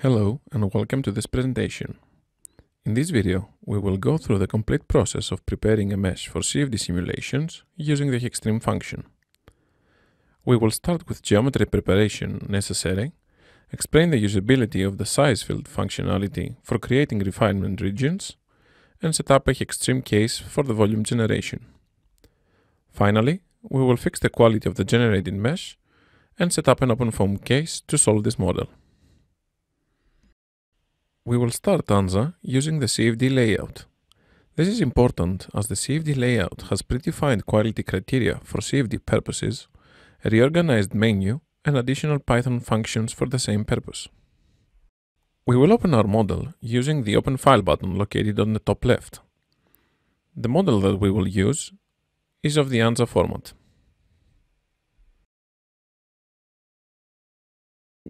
Hello and welcome to this presentation. In this video, we will go through the complete process of preparing a mesh for CFD simulations using the Hextream function. We will start with geometry preparation necessary, explain the usability of the size field functionality for creating refinement regions, and set up a Hextream case for the volume generation. Finally, we will fix the quality of the generated mesh and set up an OpenFOAM case to solve this model. We will start ANSA using the CFD layout. This is important as the CFD layout has predefined quality criteria for CFD purposes, a reorganized menu, and additional Python functions for the same purpose. We will open our model using the Open File button located on the top left. The model that we will use is of the ANSA format.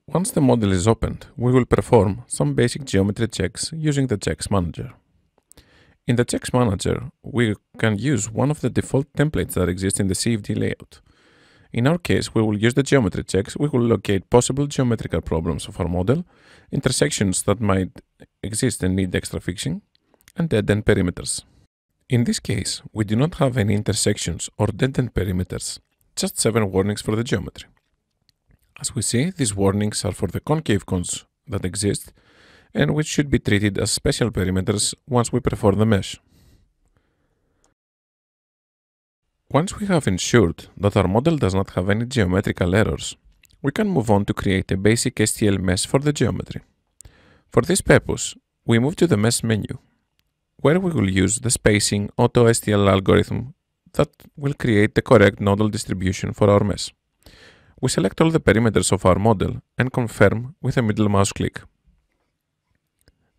Once the model is opened, we will perform some basic geometry checks using the Checks Manager. In the Checks Manager, we can use one of the default templates that exist in the CFD layout. In our case, we will use the geometry checks. We will locate possible geometrical problems of our model, intersections that might exist and need extra fixing, and dead-end perimeters. In this case, we do not have any intersections or dead-end perimeters, just 7 warnings for the geometry. As we see, these warnings are for the concave cones that exist and which should be treated as special perimeters once we perform the mesh. Once we have ensured that our model does not have any geometrical errors, we can move on to create a basic STL mesh for the geometry. For this purpose, we move to the Mesh menu, where we will use the spacing auto STL algorithm that will create the correct nodal distribution for our mesh. We select all the perimeters of our model and confirm with a middle mouse click.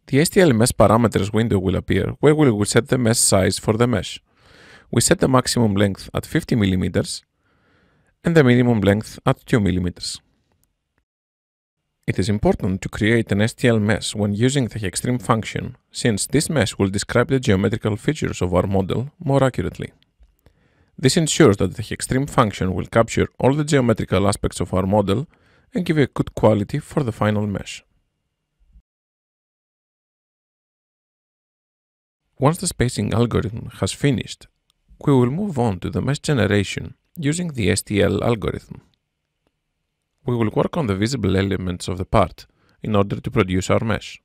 The STL mesh parameters window will appear where we will set the mesh size for the mesh. We set the maximum length at 50 mm and the minimum length at 2 mm. It is important to create an STL mesh when using the Hextream function, since this mesh will describe the geometrical features of our model more accurately. This ensures that the Hextream function will capture all the geometrical aspects of our model and give a good quality for the final mesh. Once the spacing algorithm has finished, we will move on to the mesh generation using the STL algorithm. We will work on the visible elements of the part in order to produce our mesh.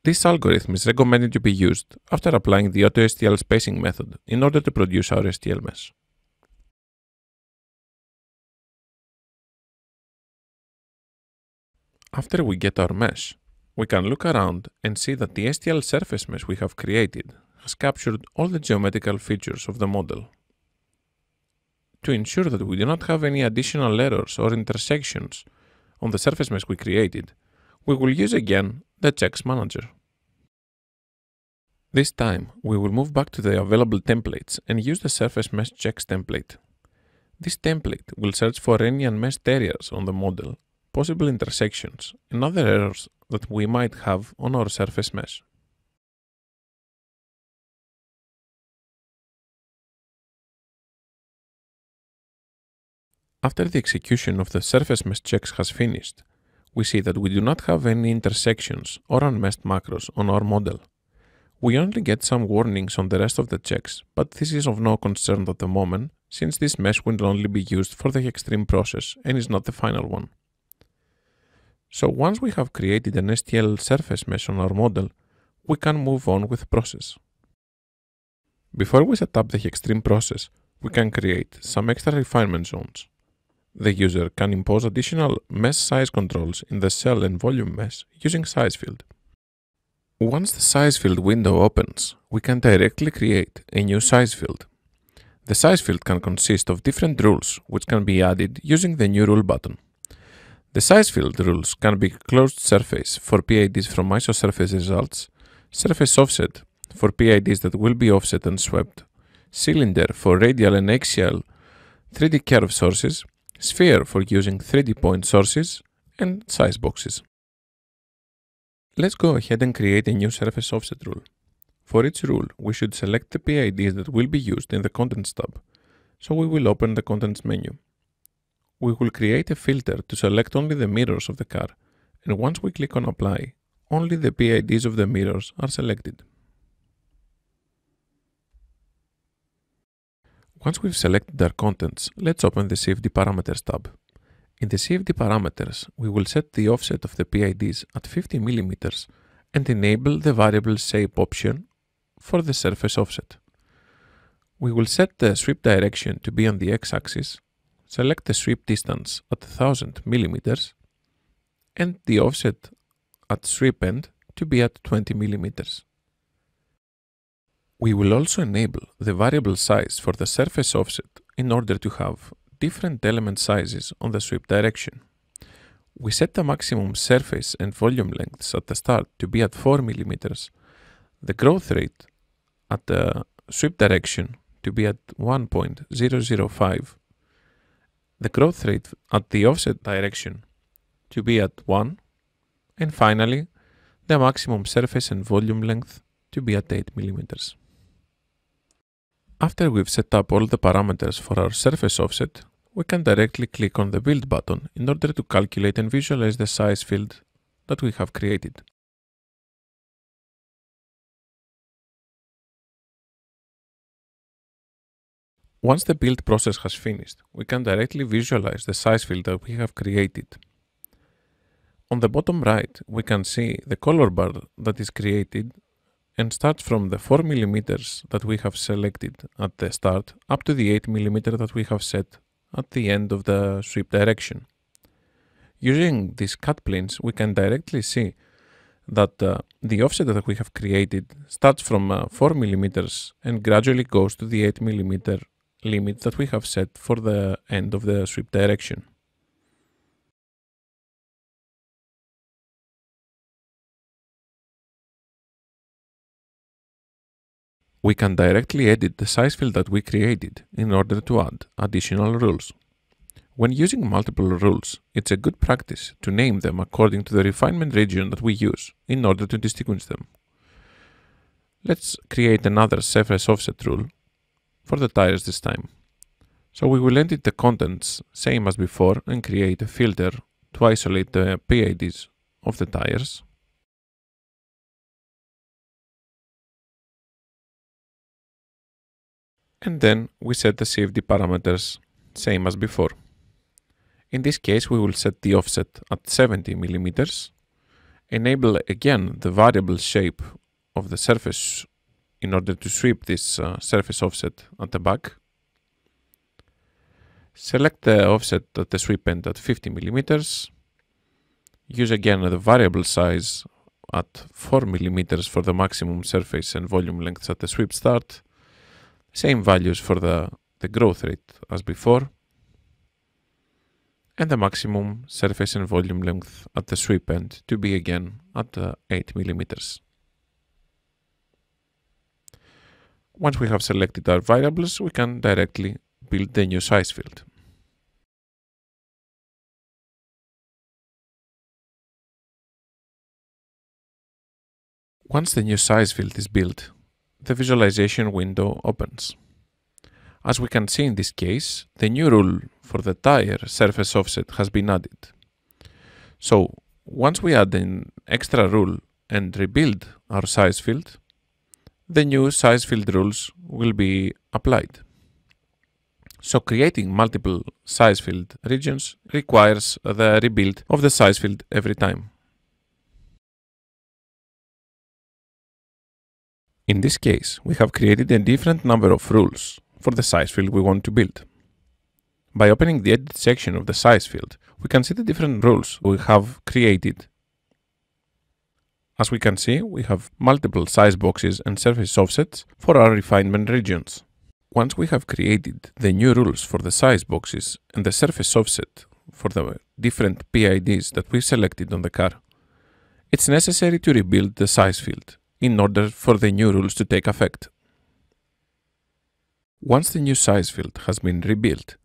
This algorithm is recommended to be used after applying the AutoSTL spacing method in order to produce our STL mesh. After we get our mesh, we can look around and see that the STL surface mesh we have created has captured all the geometrical features of the model. To ensure that we do not have any additional errors or intersections on the surface mesh we created, we will use again the Checks Manager. This time, we will move back to the available templates and use the Surface Mesh Checks template. This template will search for any unmeshed areas on the model, possible intersections, and other errors that we might have on our surface mesh. After the execution of the Surface Mesh Checks has finished, we see that we do not have any intersections or unmeshed macros on our model. We only get some warnings on the rest of the checks, but this is of no concern at the moment, since this mesh will only be used for the Hextream process and is not the final one. So once we have created an STL surface mesh on our model, we can move on with process. Before we set up the Hextream process, we can create some extra refinement zones. The user can impose additional mesh size controls in the cell and volume mesh using size field. Once the size field window opens, we can directly create a new size field. The size field can consist of different rules which can be added using the New Rule button. The size field rules can be closed surface for PIDs from isosurface results, surface offset for PIDs that will be offset and swept, cylinder for radial and axial 3D curve sources, sphere for using 3D point sources, and size boxes. Let's go ahead and create a new surface offset rule. For each rule, we should select the PIDs that will be used in the Contents tab, so we will open the Contents menu. We will create a filter to select only the mirrors of the car, and once we click on Apply, only the PIDs of the mirrors are selected. Once we've selected our contents, let's open the CFD Parameters tab. In the CFD Parameters, we will set the offset of the PIDs at 50 mm and enable the variable shape option for the surface offset. We will set the sweep direction to be on the x-axis, select the sweep distance at 1000 mm and the offset at sweep end to be at 20 mm. We will also enable the variable size for the surface offset in order to have different element sizes on the sweep direction. We set the maximum surface and volume lengths at the start to be at 4 mm, the growth rate at the sweep direction to be at 1.005, the growth rate at the offset direction to be at 1, and finally, the maximum surface and volume length to be at 8 mm. After we've set up all the parameters for our surface offset, we can directly click on the Build button in order to calculate and visualize the size field that we have created. Once the build process has finished, we can directly visualize the size field that we have created. On the bottom right, we can see the color bar that is created and starts from the 4 mm that we have selected at the start up to the 8 mm that we have set at the end of the sweep direction. Using these cut planes, we can directly see that the offset that we have created starts from 4 mm and gradually goes to the 8 mm limit that we have set for the end of the sweep direction. We can directly edit the size field that we created in order to add additional rules. When using multiple rules, it's a good practice to name them according to the refinement region that we use in order to distinguish them. Let's create another surface offset rule for the tires this time. So we will edit the contents same as before and create a filter to isolate the PIDs of the tires. And then we set the CFD parameters same as before. In this case, we will set the offset at 70 mm, enable again the variable shape of the surface in order to sweep this surface offset at the back. Select the offset at the sweep end at 50 mm. Use again the variable size at 4 mm for the maximum surface and volume lengths at the sweep start. Same values for the growth rate as before. And the maximum surface and volume length at the sweep end to be again at 8 mm. Once we have selected our variables, we can directly build the new size field. Once the new size field is built, the visualization window opens. As we can see in this case, the new rule for the tire surface offset has been added. So, once we add an extra rule and rebuild our size field, the new size field rules will be applied. So creating multiple size field regions requires the rebuild of the size field every time. In this case, we have created a different number of rules for the size field we want to build. By opening the edit section of the size field, we can see the different rules we have created. As we can see, we have multiple size boxes and surface offsets for our refinement regions. Once we have created the new rules for the size boxes and the surface offset for the different PIDs that we selected on the car, it's necessary to rebuild the size field in order for the new rules to take effect. Once the new size field has been rebuilt,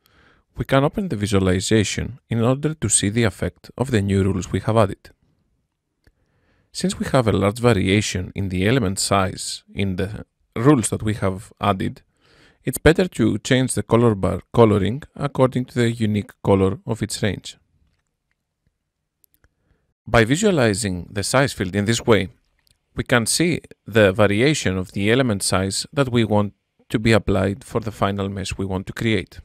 we can open the visualization in order to see the effect of the new rules we have added. Since we have a large variation in the element size in the rules that we have added, it's better to change the color bar coloring according to the unique color of its range. By visualizing the size field in this way, we can see the variation of the element size that we want to be applied for the final mesh we want to create.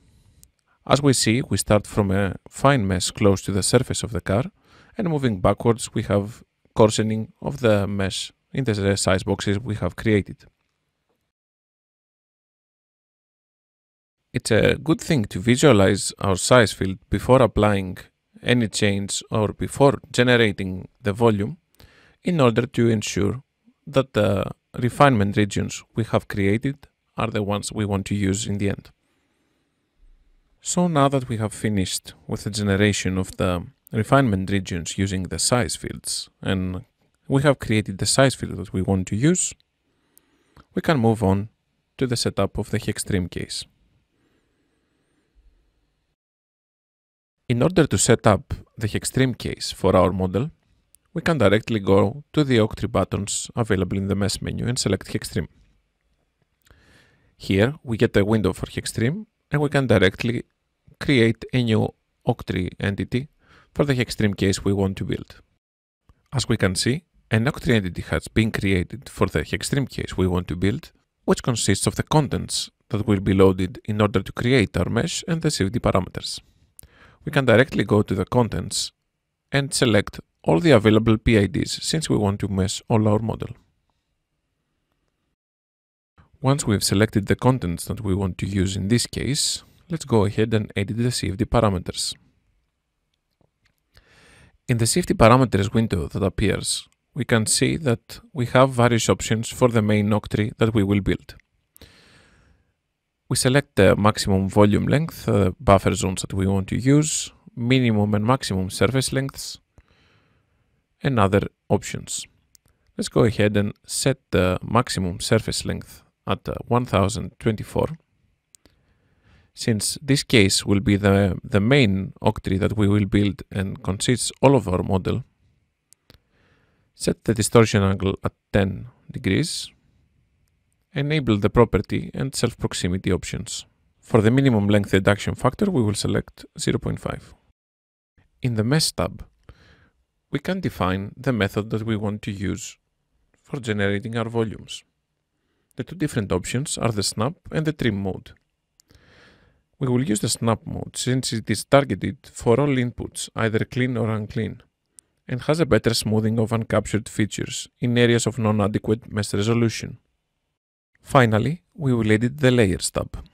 As we see, we start from a fine mesh close to the surface of the car, and moving backwards we have coarsening of the mesh in the size boxes we have created. It's a good thing to visualize our size field before applying any change or before generating the volume in order to ensure that the refinement regions we have created are the ones we want to use in the end. So now that we have finished with the generation of the refinement regions using the size fields and we have created the size field that we want to use, we can move on to the setup of the Hextream case. In order to set up the Hextream case for our model, we can directly go to the Octree buttons available in the mesh menu and select Hextream. Here we get a window for Hextream and we can directly create a new Octree entity for the Hextream case we want to build. As we can see, an Octree entity has been created for the Hextream case we want to build, which consists of the contents that will be loaded in order to create our mesh and the CFD parameters. We can directly go to the contents and select all the available PIDs since we want to mesh all our model. Once we've selected the contents that we want to use in this case, let's go ahead and edit the CFD parameters. In the CFD parameters window that appears, we can see that we have various options for the main Octree that we will build. We select the maximum volume length, buffer zones that we want to use, minimum and maximum surface lengths, and other options. Let's go ahead and set the maximum surface length at 1024. Since this case will be the main Octree that we will build and consists all of our model, set the distortion angle at 10 degrees. Enable the property and self-proximity options. For the minimum length reduction factor, we will select 0.5. In the Mesh tab, we can define the method that we want to use for generating our volumes. The two different options are the snap and the trim mode. We will use the snap mode since it is targeted for all inputs, either clean or unclean, and has a better smoothing of uncaptured features in areas of non-adequate mesh resolution. Finally, we will edit the Layers tab.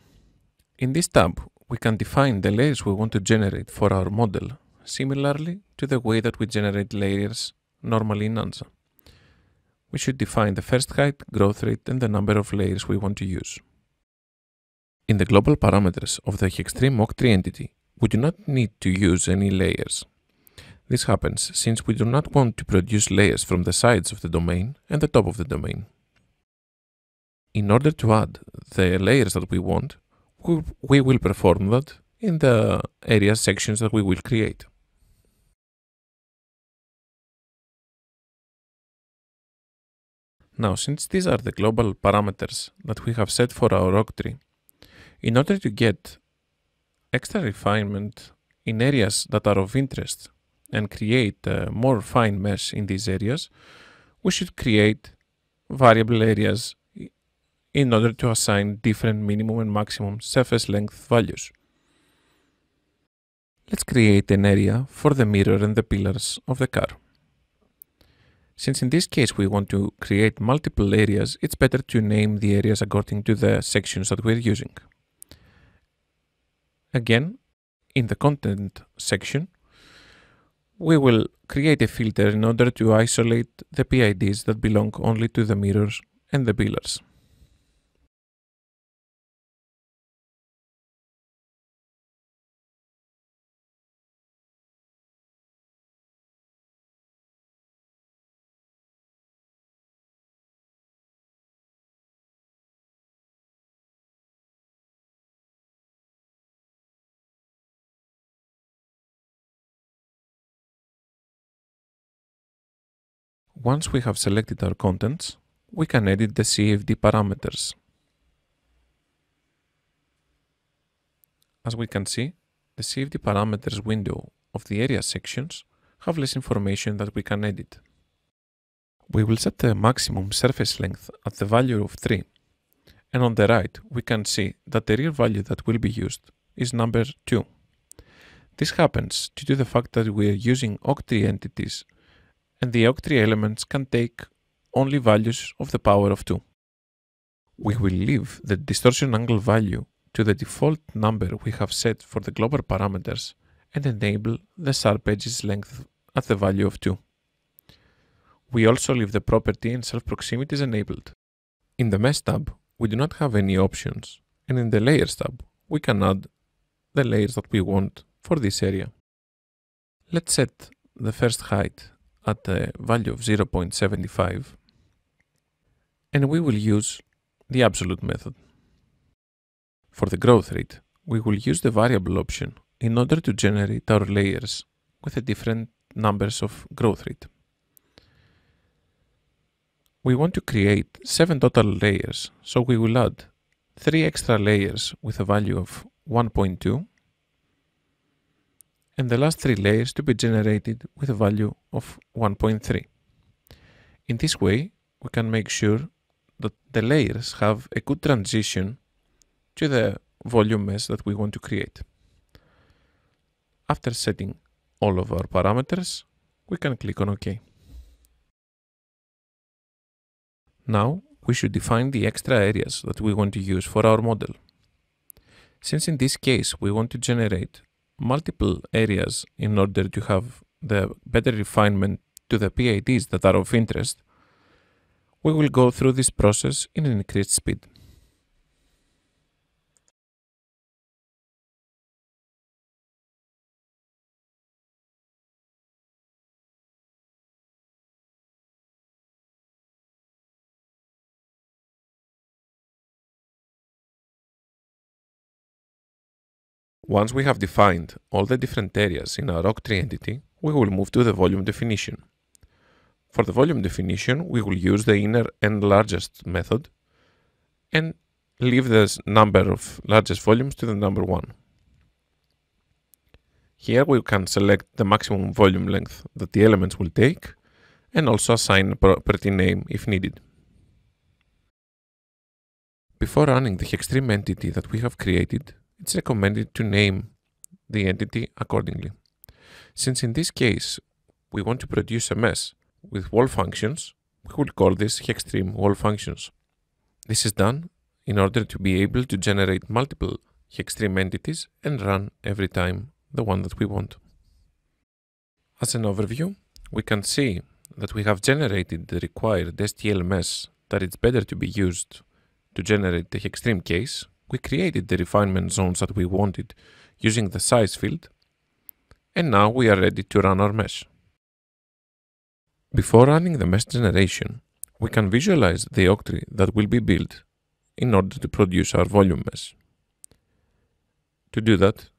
In this tab, we can define the layers we want to generate for our model, similarly to the way that we generate layers normally in ANSA. We should define the first height, growth rate, and the number of layers we want to use. In the global parameters of the Hextream Octree entity, we do not need to use any layers. This happens since we do not want to produce layers from the sides of the domain and the top of the domain. In order to add the layers that we want, we will perform that in the area sections that we will create. Now, since these are the global parameters that we have set for our Octree, in order to get extra refinement in areas that are of interest and create more fine mesh in these areas, we should create variable areas in order to assign different minimum and maximum surface length values. Let's create an area for the mirror and the pillars of the car. Since in this case we want to create multiple areas, it's better to name the areas according to the sections that we're using. Again, in the content section, we will create a filter in order to isolate the PIDs that belong only to the mirrors and the pillars. Once we have selected our contents, we can edit the CFD parameters. As we can see, the CFD parameters window of the area sections have less information that we can edit. We will set the maximum surface length at the value of 3, and on the right we can see that the real value that will be used is number 2. This happens due to the fact that we are using octree entities, and the octree elements can take only values of the power of 2. We will leave the distortion angle value to the default number we have set for the global parameters and enable the sharp edges length at the value of 2. We also leave the property and self-proximities enabled. In the Mesh tab, we do not have any options, and in the Layers tab, we can add the layers that we want for this area. Let's set the first height at the value of 0.75, and we will use the absolute method. For the growth rate, we will use the variable option in order to generate our layers with the different numbers of growth rate. We want to create 7 total layers, so we will add 3 extra layers with a value of 1.2 and the last 3 layers to be generated with a value of 1.3. In this way, we can make sure that the layers have a good transition to the volume mesh that we want to create. After setting all of our parameters, we can click on OK. Now we should define the extra areas that we want to use for our model. Since in this case we want to generate multiple areas in order to have the better refinement to the PIDs that are of interest, we will go through this process in an increased speed. Once we have defined all the different areas in our octree entity, we will move to the volume definition. For the volume definition, we will use the inner and largest method and leave the number of largest volumes to the number 1. Here we can select the maximum volume length that the elements will take and also assign a property name if needed. Before running the Hextream entity that we have created, it's recommended to name the entity accordingly. Since in this case we want to produce a mesh with wall functions, we will call this Hextream wall functions. This is done in order to be able to generate multiple Hextream entities and run every time the one that we want. As an overview, we can see that we have generated the required STL mesh that it's better to be used to generate the Hextream case. We created the refinement zones that we wanted using the size field, and now we are ready to run our mesh. Before running the mesh generation, we can visualize the octree that will be built in order to produce our volume mesh. To do that,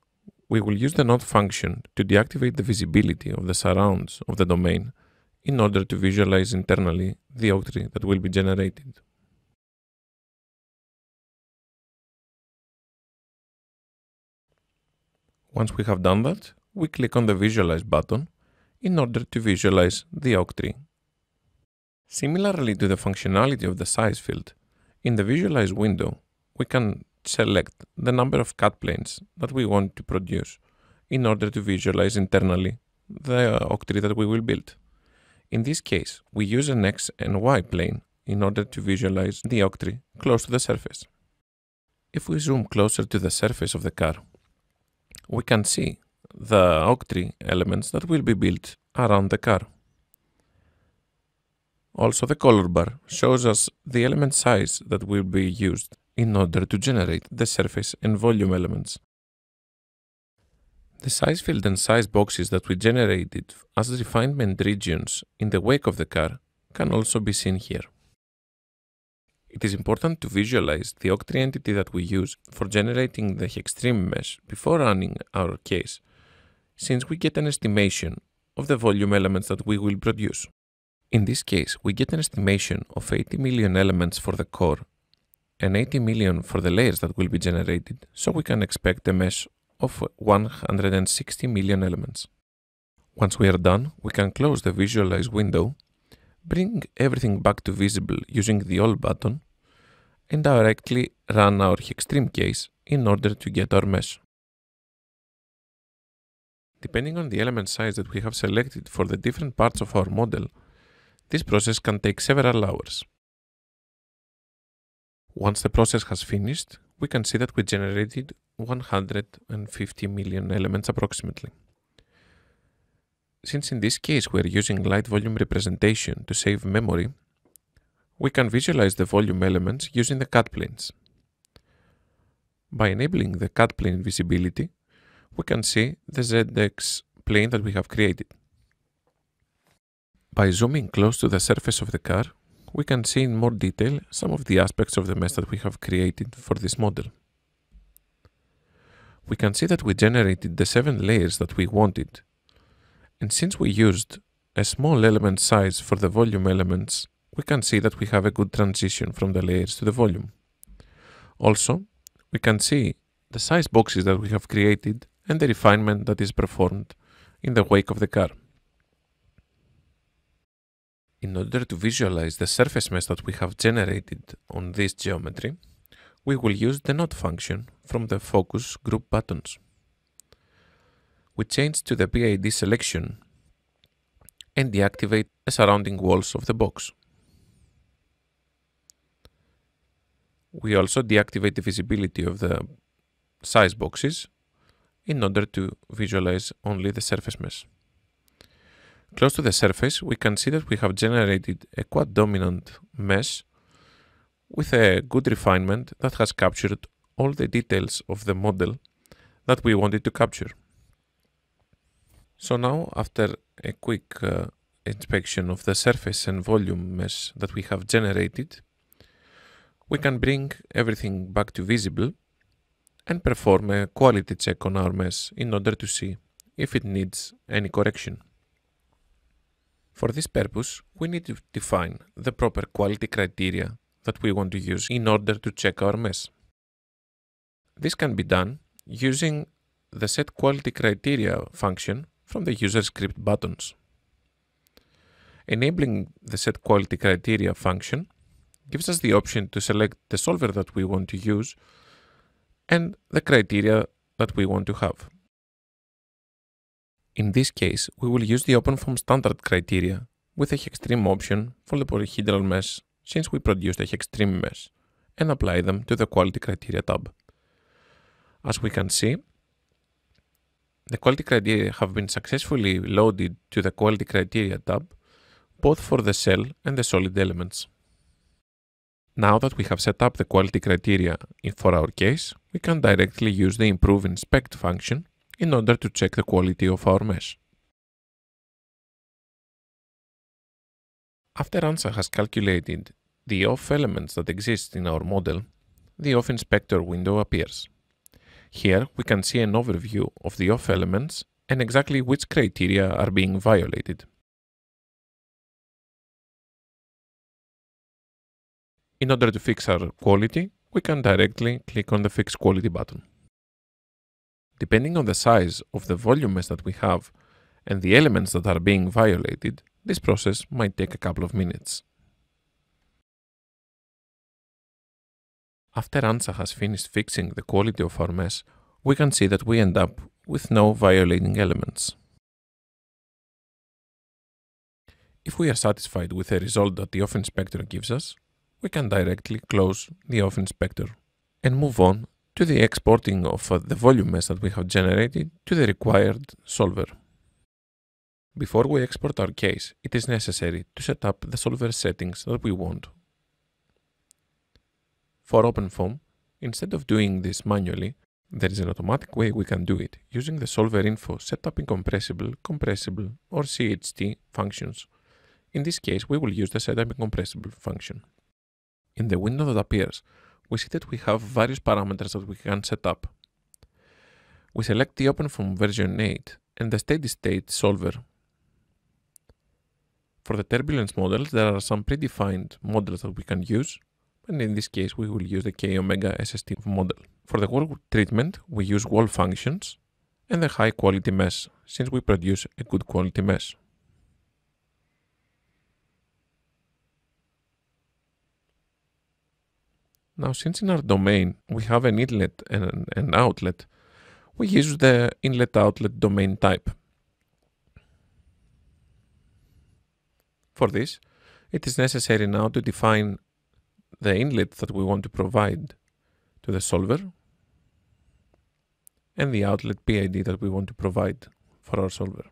we will use the node function to deactivate the visibility of the surrounds of the domain in order to visualize internally the octree that will be generated. Once we have done that, we click on the Visualize button in order to visualize the octree. Similarly to the functionality of the size field, in the Visualize window, we can select the number of cut planes that we want to produce in order to visualize internally the octree that we will build. In this case, we use an X and Y plane in order to visualize the octree close to the surface. If we zoom closer to the surface of the car, we can see the octree elements that will be built around the car. Also, the color bar shows us the element size that will be used in order to generate the surface and volume elements. The size field and size boxes that we generated as refinement regions in the wake of the car can also be seen here. It is important to visualize the octree entity that we use for generating the Hextream mesh before running our case, since we get an estimation of the volume elements that we will produce. In this case, we get an estimation of 80 million elements for the core and 80 million for the layers that will be generated, so we can expect a mesh of 160 million elements. Once we are done, we can close the Visualize window, bring everything back to visible using the All button, and directly run our Hextreme case in order to get our mesh. Depending on the element size that we have selected for the different parts of our model, this process can take several hours. Once the process has finished, we can see that we generated 150 million elements approximately. Since in this case we are using light volume representation to save memory, we can visualize the volume elements using the cut planes. By enabling the cut plane visibility, we can see the ZX plane that we have created. By zooming close to the surface of the car, we can see in more detail some of the aspects of the mesh that we have created for this model. We can see that we generated the 7 layers that we wanted, and since we used a small element size for the volume elements, we can see that we have a good transition from the layers to the volume. Also, we can see the size boxes that we have created and the refinement that is performed in the wake of the car. In order to visualize the surface mesh that we have generated on this geometry, we will use the Node function from the Focus Group buttons. We change to the PID selection and deactivate the surrounding walls of the box. We also deactivate the visibility of the size boxes in order to visualize only the surface mesh. Close to the surface, we can see that we have generated a quad dominant mesh with a good refinement that has captured all the details of the model that we wanted to capture. So now, after a quick inspection of the surface and volume mesh that we have generated, we can bring everything back to visible and perform a quality check on our mesh in order to see if it needs any correction. For this purpose, we need to define the proper quality criteria that we want to use in order to check our mesh. This can be done using the Set Quality Criteria function from the User Script buttons. Enabling the Set Quality Criteria function gives us the option to select the solver that we want to use and the criteria that we want to have. In this case, we will use the OpenFOAM standard criteria with a Hextreme option for the polyhedral mesh since we produced a Hextreme mesh, and apply them to the Quality Criteria tab. As we can see, the quality criteria have been successfully loaded to the Quality Criteria tab, both for the cell and the solid elements. Now that we have set up the quality criteria for our case, we can directly use the Improve Inspect function in order to check the quality of our mesh. After ANSA has calculated the off elements that exist in our model, the Off Inspector window appears. Here we can see an overview of the off elements and exactly which criteria are being violated. In order to fix our quality, we can directly click on the Fix Quality button. Depending on the size of the volume mesh that we have and the elements that are being violated, this process might take a couple of minutes. After ANSA has finished fixing the quality of our mesh, we can see that we end up with no violating elements. If we are satisfied with the result that the Off Inspector gives us, we can directly close the Off Inspector and move on to the exporting of the volume mesh that we have generated to the required solver. Before we export our case, it is necessary to set up the solver settings that we want. For OpenFOAM, instead of doing this manually, there is an automatic way we can do it using the solver info setup incompressible, compressible, or CHT functions. In this case, we will use the setup incompressible function. In the window that appears, we see that we have various parameters that we can set up. We select the OpenFOAM version 8 and the steady state solver. For the turbulence models, there are some predefined models that we can use, and in this case we will use the K-Omega SST model. For the wall treatment, we use wall functions and the high quality mesh since we produce a good quality mesh. Now, since in our domain we have an inlet and an outlet, we use the inlet-outlet domain type. For this, it is necessary now to define the inlet that we want to provide to the solver and the outlet PID that we want to provide for our solver.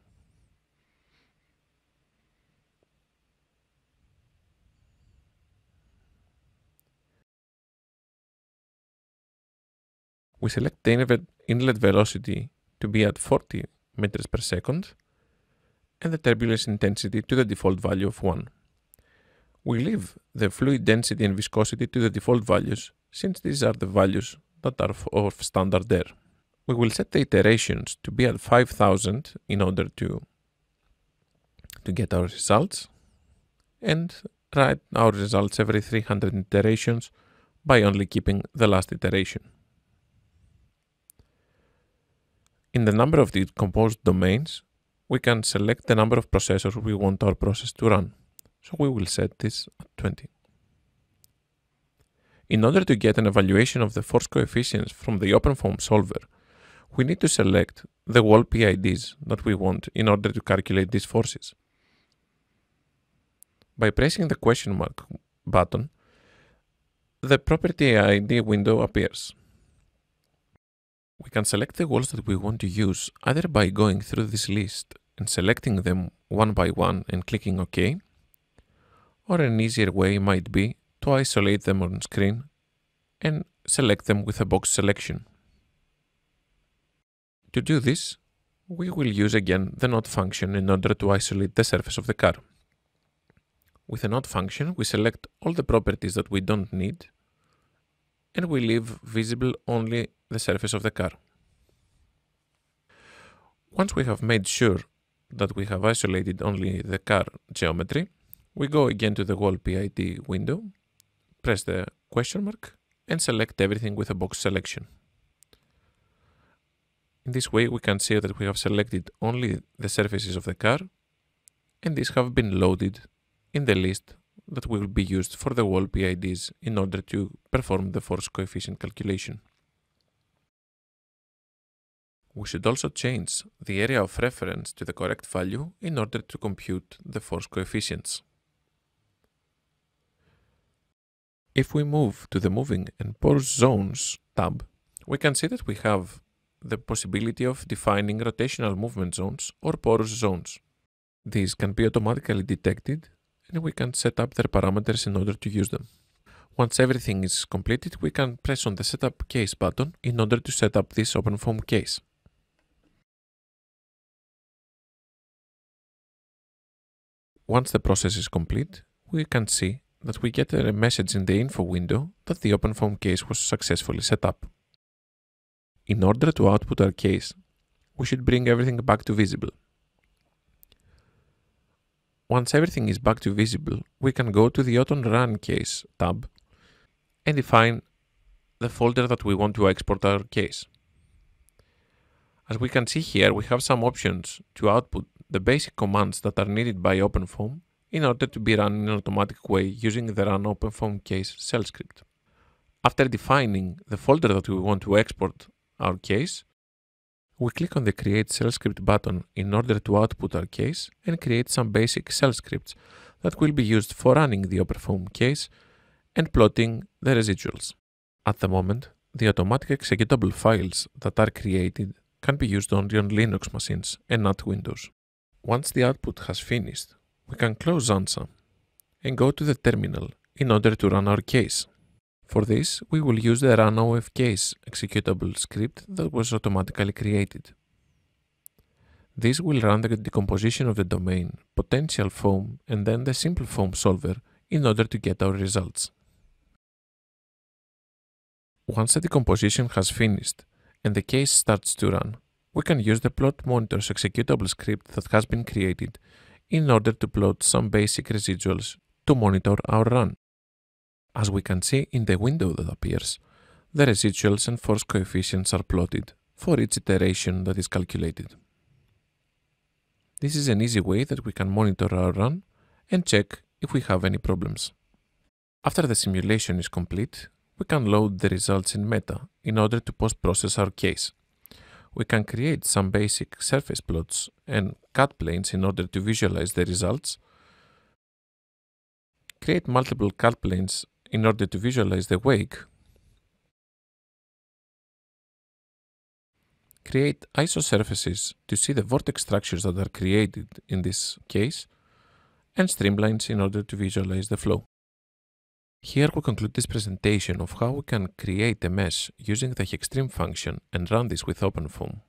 We select the inlet velocity to be at 40 meters per second and the turbulence intensity to the default value of 1. We leave the fluid density and viscosity to the default values, since these are the values that are of standard air. We will set the iterations to be at 5000 in order to get our results, and write our results every 300 iterations by only keeping the last iteration. In the number of the composed domains, we can select the number of processors we want our process to run. So we will set this at 20. In order to get an evaluation of the force coefficients from the OpenFOAM solver, we need to select the wall PIDs that we want in order to calculate these forces. By pressing the question mark button, the property ID window appears. We can select the walls that we want to use either by going through this list and selecting them one by one and clicking OK, or an easier way might be to isolate them on screen and select them with a box selection. To do this, we will use again the node function in order to isolate the surface of the car. With the node function, we select all the properties that we don't need and we leave visible only the surface of the car. Once we have made sure that we have isolated only the car geometry, we go again to the wall PID window, press the question mark, and select everything with a box selection. In this way, we can see that we have selected only the surfaces of the car, and these have been loaded in the list that will be used for the wall PIDs in order to perform the force coefficient calculation. We should also change the area of reference to the correct value in order to compute the force coefficients. If we move to the Moving and Porous Zones tab, we can see that we have the possibility of defining rotational movement zones or porous zones. These can be automatically detected, and we can set up their parameters in order to use them. Once everything is completed, we can press on the Setup Case button in order to set up this OpenFOAM case. Once the process is complete, we can see that we get a message in the info window that the OpenFOAM case was successfully set up. In order to output our case, we should bring everything back to visible. Once everything is back to visible, we can go to the Auto-Run Case tab and define the folder that we want to export our case. As we can see here, we have some options to output the basic commands that are needed by OpenFOAM in order to be run in an automatic way using the Run OpenFOAM Case shell script. After defining the folder that we want to export our case, we click on the Create Shell Script button in order to output our case and create some basic shell scripts that will be used for running the OpenFOAM case and plotting the residuals. At the moment, the automatic executable files that are created can be used only on Linux machines and not Windows. Once the output has finished, we can close ANSA and go to the terminal in order to run our case. For this, we will use the Run OFCase executable script that was automatically created. This will run the decomposition of the domain, potential foam, and then the simple foam solver in order to get our results. Once the decomposition has finished and the case starts to run, we can use the Plot Monitors executable script that has been created in order to plot some basic residuals to monitor our run. As we can see in the window that appears, the residuals and force coefficients are plotted for each iteration that is calculated. This is an easy way that we can monitor our run and check if we have any problems. After the simulation is complete, we can load the results in Meta in order to post-process our case. We can create some basic surface plots and cut planes in order to visualize the results, create multiple cut planes in order to visualize the wake, create isosurfaces to see the vortex structures that are created in this case, and streamlines in order to visualize the flow. Here we conclude this presentation of how we can create a mesh using the Hextream function and run this with OpenFOAM.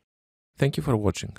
Thank you for watching.